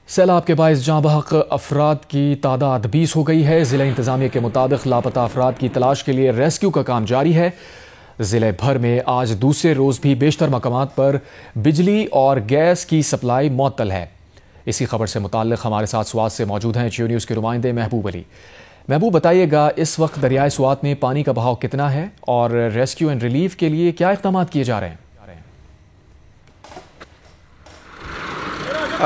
سیلاب کے باعث جاں بحق افراد کی تعداد 20 ہو گئی ہے۔ ضلع انتظامیہ کے مطابق لاپتہ افراد کی تلاش کے لیے ریسکیو کا کام جاری ہے۔ ضلع بھر میں آج دوسرے روز بھی بیشتر مقامات پر بجلی اور گیس کی سپلائی معطل ہے۔ اسی خبر سے متعلق ہمارے ساتھ سوات سے موجود ہیں جیو نیوز کے نمائندے محبوب علی۔ محبوب، بتائیے گا اس وقت دریائے سوات میں پانی کا بہاؤ کتنا ہے اور ریسکیو اینڈ ریلیف کے لیے کیا اقدامات کیے جا رہے ہیں؟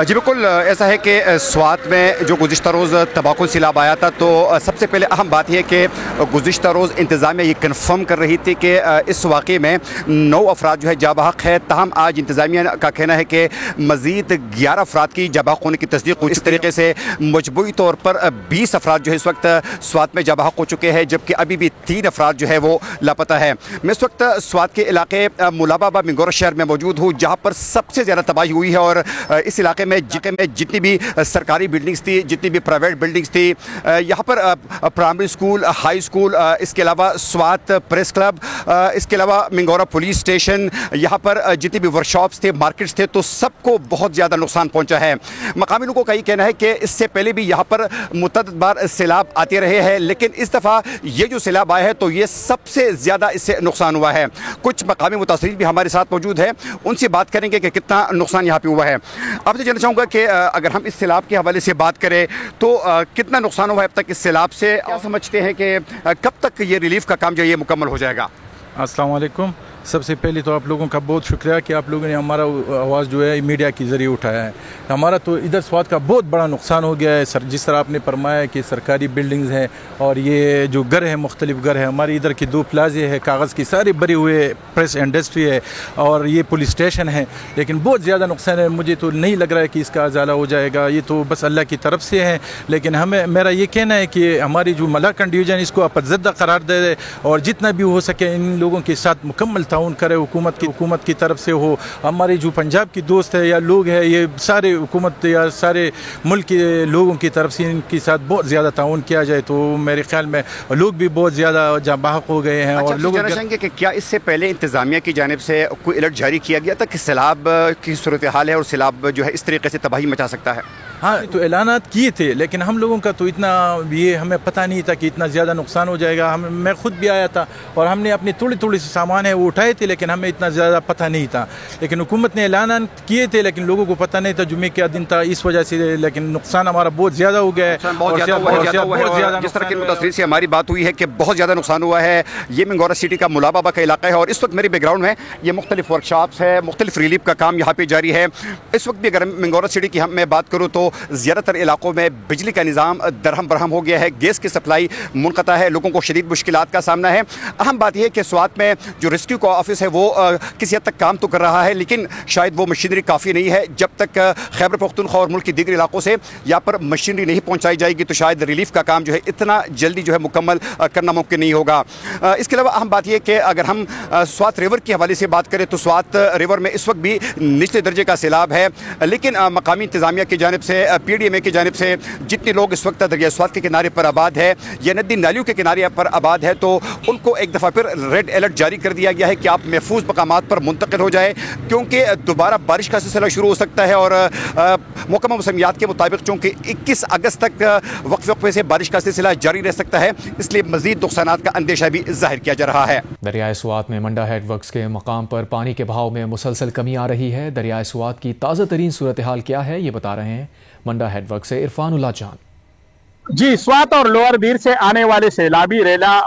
جی بالکل ایسا ہے کہ سوات میں جو گزشتہ روز تباکن سیلاب آیا تھا تو سب سے پہلے اہم بات یہ کہ گزشتہ روز انتظامیہ یہ کنفرم کر رہی تھی کہ اس واقعے میں 9 افراد جو ہے جاں بحق ہے، تاہم آج انتظامیہ کا کہنا ہے کہ مزید 11 افراد کی جاں بحق ہونے کی تصدیق ہوئی۔ اس طریقے سے مجموعی طور پر 20 افراد جو ہے اس وقت سوات میں جاں بحق ہو چکے ہیں، جبکہ ابھی بھی 3 افراد جو ہے وہ لاپتہ ہے۔ میں اس وقت سوات کے علاقے ملابہ منگورہ شہر میں موجود ہوں، جہاں پر سب سے زیادہ تباہی ہوئی ہے، اور اس علاقے میں جتنی بھی سرکاری بلڈنگز تھی، جتنی بھی پرائیویٹ بلڈنگز تھی، یہاں پر پرائمری اسکول، ہائی اسکول، اس کے علاوہ سوات پریس کلب، اس کے علاوہ منگورہ پولیس اسٹیشن، یہاں پر جتنی بھی ورک شاپس تھے، مارکیٹس تھے، تو سب کو بہت زیادہ نقصان پہنچا ہے۔ مقامی لوگوں کا یہ کہنا ہے کہ اس سے پہلے بھی یہاں پر متعدد بار سیلاب آتے رہے ہیں، لیکن اس دفعہ یہ جو سیلاب آیا ہے تو یہ سب سے زیادہ اس سے نقصان ہوا ہے۔ کچھ مقامی متاثرین بھی ہمارے ساتھ موجود ہیں، ان سے بات کریں گے کہ کتنا نقصان یہاں پہ ہوا ہے۔ آپ سے جاننا چاہوں گا کہ اگر ہم اس سیلاب کے حوالے سے بات کریں تو کتنا نقصان ہوا ہے اب تک اس سیلاب سے؟ کیا سمجھتے ہیں کہ کب تک یہ ریلیف کا کام جو ہے یہ مکمل ہو جائے گا؟ السلام علیکم۔ سب سے پہلے تو آپ لوگوں کا بہت شکریہ کہ آپ لوگوں نے ہمارا آواز جو ہے میڈیا کے ذریعے اٹھایا ہے۔ ہمارا تو ادھر سوات کا بہت بڑا نقصان ہو گیا ہے سر، جس طرح آپ نے فرمایا کہ سرکاری بلڈنگز ہیں اور یہ جو گھر ہیں، مختلف گھر ہیں، ہماری ادھر کی 2 پلازے ہیں، کاغذ کی سارے بھرے ہوئے پریس انڈسٹری ہے، اور یہ پولیس اسٹیشن ہے، لیکن بہت زیادہ نقصان ہے۔ مجھے تو نہیں لگ رہا ہے کہ اس کا ازالہ ہو جائے گا، یہ تو بس اللہ کی طرف سے ہے، لیکن میرا یہ کہنا ہے کہ ہماری جو ملاکنڈ ڈویژن اس کو اپرزدہ قرار دے اور جتنا بھی ہو سکے ان لوگوں کے ساتھ مکمل تعاون کرے، حکومت کی طرف سے ہو، ہمارے جو پنجاب کی دوست ہے یا لوگ ہیں، یہ سارے حکومت یا سارے ملک کے لوگوں کی طرف سے ان کے ساتھ بہت زیادہ تعاون کیا جائے تو میرے خیال میں لوگ بھی بہت زیادہ جاں بحق ہو گئے ہیں۔ اور لوگ جاننا چاہیں گے کہ کیا اس سے پہلے انتظامیہ کی جانب سے کوئی الرٹ جاری کیا گیا تھا کہ سیلاب کی صورتحال ہے اور سیلاب جو ہے اس طریقے سے تباہی مچا سکتا ہے؟ ہاں، تو اعلانات کیے تھے، لیکن ہم لوگوں کا تو اتنا یہ ہمیں پتہ نہیں تھا کہ اتنا زیادہ نقصان ہو جائے گا۔ میں خود بھی آیا تھا اور ہم نے اپنے تھوڑے سے سامان ہے وہ اٹھائے تھے، لیکن ہمیں اتنا زیادہ پتہ نہیں تھا۔ لیکن حکومت نے اعلانات کیے تھے، لیکن لوگوں کو پتہ نہیں تھا جمعے کا دن تھا، اس وجہ سے لیکن نقصان ہمارا بہت زیادہ ہو گیا ہے۔ جس طرح کی متاثرین سے ہماری بات ہوئی ہے کہ بہت زیادہ نقصان ہوا ہے۔ یہ منگورہ سٹی کا ملابہ کا علاقہ ہے، اور اس وقت میرے بیک گراؤنڈ میں یہ مختلف ورک شاپس ہے، مختلف ریلیف کا کام یہاں پہ جاری ہے۔ اس وقت بھی اگر منگورہ سٹی کی میں بات کروں تو زیادہ تر علاقوں میں بجلی کا نظام درہم برہم ہو گیا ہے، گیس کی سپلائی منقطع ہے، لوگوں کو شدید مشکلات کا سامنا ہے۔ اہم بات یہ ہے کہ سوات میں جو ریسکیو کا آفس ہے وہ کسی حد تک کام تو کر رہا ہے، لیکن شاید وہ مشینری کافی نہیں ہے۔ جب تک خیبر پختونخوا اور ملک کے دیگر علاقوں سے یہاں پر مشینری نہیں پہنچائی جائے گی تو شاید ریلیف کا کام جو ہے اتنا جلدی جو ہے مکمل کرنا ممکن نہیں ہوگا۔ اس کے علاوہ اہم بات یہ کہ اگر ہم سوات ریور کے حوالے سے بات کریں تو سوات ریور میں اس وقت بھی نچلے درجے کا سیلاب ہے، لیکن مقامی انتظامیہ کی جانب سے، پی ڈی ایم اے کی جانب سے جتنے لوگ اس وقت دریائے سوات کے کنارے پر آباد ہے یا ندی نالیوں کے کنارے پر آباد ہے تو ان کو ایک دفعہ پھر ریڈ الرٹ جاری کر دیا گیا ہے کہ آپ محفوظ مقامات پر منتقل ہو جائے، کیونکہ دوبارہ بارش کا سلسلہ شروع ہو سکتا ہے، اور محکمہ موسمیات کے مطابق چونکہ 21 اگست تک وقفے سے بارش کا سلسلہ جاری رہ سکتا ہے، اس لیے مزید نقصانات کا اندیشہ بھی ظاہر کیا جا رہا ہے۔ دریائے سوات میں منڈا ہیڈ ورکس کے مقام پر پانی کے بہاؤ میں مسلسل کمی آ رہی ہے۔ دریائے سوات کی تازہ ترین صورتحال کیا ہے، یہ بتا رہے ہیں منڈا ہیڈ ورک سے عرفان اللہ جان۔ جی، سوات اور لوور بیر سے آنے والے سیلابی ریلا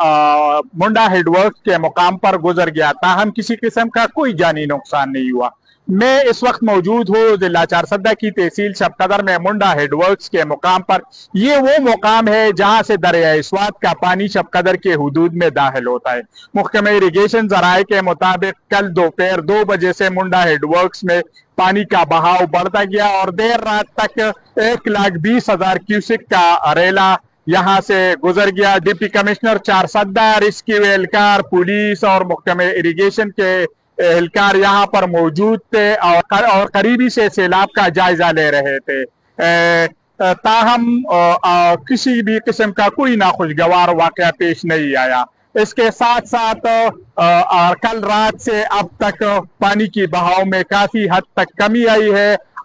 منڈا ہیڈ ورکس کے مقام پر گزر گیا، تاہم کسی قسم کا کوئی جانی نقصان نہیں ہوا۔ میں اس وقت موجود ہوں ضلع چارسدہ کی تحصیل شب قدر میں منڈا ہیڈ ورکس کے مقام پر۔ یہ وہ مقام ہے جہاں سے دریائے سوات کا پانی شب قدر کے حدود میں داخل ہوتا ہے۔ محکمہ اریگیشن ذرائع کے مطابق کل دوپہر 2 بجے سے منڈا ہیڈ ورکس میں پانی کا بہاؤ بڑھتا گیا اور دیر رات تک 1,20,000 کیوسک کا ریلا یہاں سے گزر گیا۔ ڈپٹی کمشنر چارسدہ، ریسکیو اہلکار، پولیس اور محکمہ اریگیشن کے اہلکار یہاں پر موجود تھے اور قریبی سے سیلاب کا جائزہ لے رہے تھے، تاہم کسی بھی قسم کا کوئی ناخوشگوار واقعہ پیش نہیں آیا۔ اس کے ساتھ ساتھ کل رات سے اب تک پانی کی بہاؤ میں کافی حد تک کمی آئی ہے۔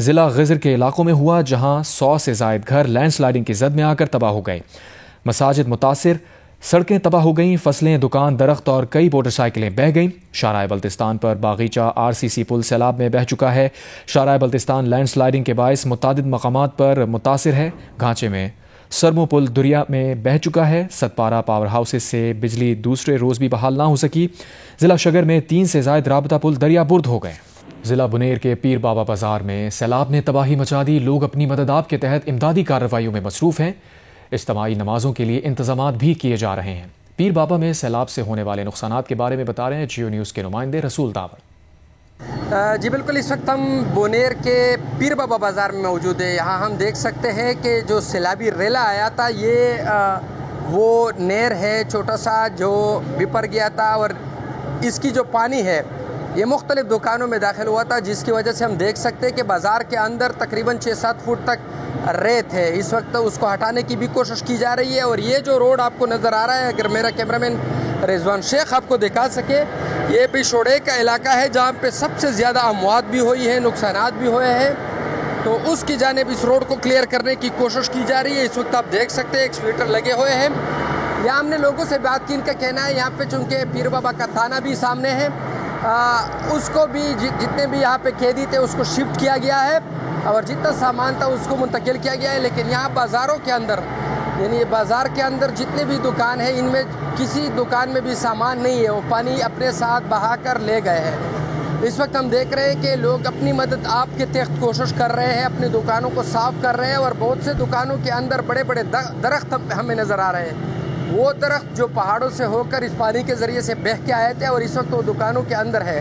ضلع غزر کے علاقوں میں ہوا، جہاں 100 سے زائد گھر لینڈ سلائڈنگ کی زد میں آ کر تباہ ہو گئے، مساجد متاثر، سڑکیں تباہ ہو گئیں، فصلیں، دکان، درخت اور کئی موٹر سائیکلیں بہہ گئیں۔ شاہراہ بلتستان پر باغیچہ RCC پل سیلاب میں بہہ چکا ہے۔ شاہراہ بلتستان لینڈ سلائڈنگ کے باعث متعدد مقامات پر متاثر ہے۔ گھانچے میں سرمو پل دریا میں بہہ چکا ہے۔ ستپارہ پاور ہاؤسز سے بجلی دوسرے روز بھی بحال نہ ہو سکی۔ ضلع شگر میں 3 سے زائد رابطہ پل دریا برد ہو گئے۔ ضلع بنیر کے پیر بابا بازار میں سیلاب نے تباہی مچا دی، لوگ اپنی مدد آپ کے تحت امدادی کارروائیوں میں مصروف ہیں۔ اجتماعی نمازوں کے لیے انتظامات بھی کیے جا رہے ہیں۔ پیر بابا میں سیلاب سے ہونے والے نقصانات کے بارے میں بتا رہے ہیں جیو نیوز کے نمائندے رسول داور۔ جی بالکل، اس وقت ہم بونیر کے پیر بابا بازار میں موجود ہیں۔ یہاں ہم دیکھ سکتے ہیں کہ جو سیلابی ریلا آیا تھا، یہ وہ نہر ہے چھوٹا سا جو بپر گیا تھا، اور اس کی جو پانی ہے یہ مختلف دکانوں میں داخل ہوا تھا، جس کی وجہ سے ہم دیکھ سکتے ہیں کہ بازار کے اندر تقریباً 6-7 فٹ تک ریت ہے۔ اس وقت اس کو ہٹانے کی بھی کوشش کی جا رہی ہے، اور یہ جو روڈ آپ کو نظر آ رہا ہے، اگر میرا کیمرامین رضوان شیخ آپ کو دکھا سکے، یہ بھی شوڑے کا علاقہ ہے جہاں پہ سب سے زیادہ اموات بھی ہوئی ہیں، نقصانات بھی ہوئے ہیں، تو اس کی جانب اس روڈ کو کلیئر کرنے کی کوشش کی جا رہی ہے۔ اس وقت آپ دیکھ سکتے ہیں ایکسکیویٹر لگے ہوئے ہیں۔ یہاں ہم نے لوگوں سے بات کی، ان کا کہنا ہے یہاں پہ چونکہ پیر بابا کا تھانہ بھی سامنے ہے، اس کو بھی جتنے بھی یہاں پہ قیدی تھے اس کو شفٹ کیا گیا ہے، اور جتنا سامان تھا اس کو منتقل کیا گیا ہے۔ لیکن یہاں بازاروں کے اندر، یعنی بازار کے اندر جتنے بھی دکان ہیں، ان میں کسی دکان میں بھی سامان نہیں ہے، وہ پانی اپنے ساتھ بہا کر لے گئے ہیں۔ اس وقت ہم دیکھ رہے ہیں کہ لوگ اپنی مدد آپ کے تحت کوشش کر رہے ہیں، اپنے دکانوں کو صاف کر رہے ہیں، اور بہت سے دکانوں کے اندر بڑے بڑے درخت ہمیں نظر آ رہے ہیں، وہ درخت جو پہاڑوں سے ہو کر اس پانی کے ذریعے سے بہہ کے آئے تھے، اور اس وقت وہ دکانوں کے اندر ہے۔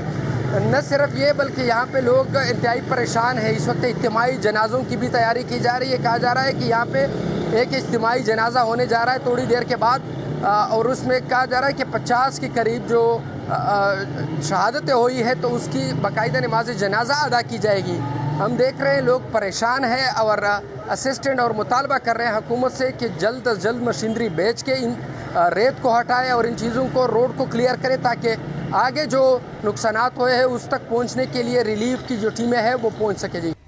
نہ صرف یہ بلکہ یہاں پہ لوگ انتہائی پریشان ہیں۔ اس وقت اجتماعی جنازوں کی بھی تیاری کی جا رہی ہے۔ کہا جا رہا ہے کہ یہاں پہ ایک اجتماعی جنازہ ہونے جا رہا ہے تھوڑی دیر کے بعد، اور اس میں کہا جا رہا ہے کہ 50 کے قریب جو شہادتیں ہوئی ہے تو اس کی باقاعدہ نماز جنازہ ادا کی جائے گی۔ ہم دیکھ رہے ہیں لوگ پریشان ہیں اور اسسٹنٹ اور مطالبہ کر رہے ہیں حکومت سے کہ جلد از جلد مشینری بیچ کے ان ریت کو ہٹائے اور ان چیزوں کو، روڈ کو کلیئر کرے، تاکہ آگے جو نقصانات ہوئے ہیں اس تک پہنچنے کے لیے ریلیف کی جو ٹیمیں ہیں وہ پہنچ سکے۔ جی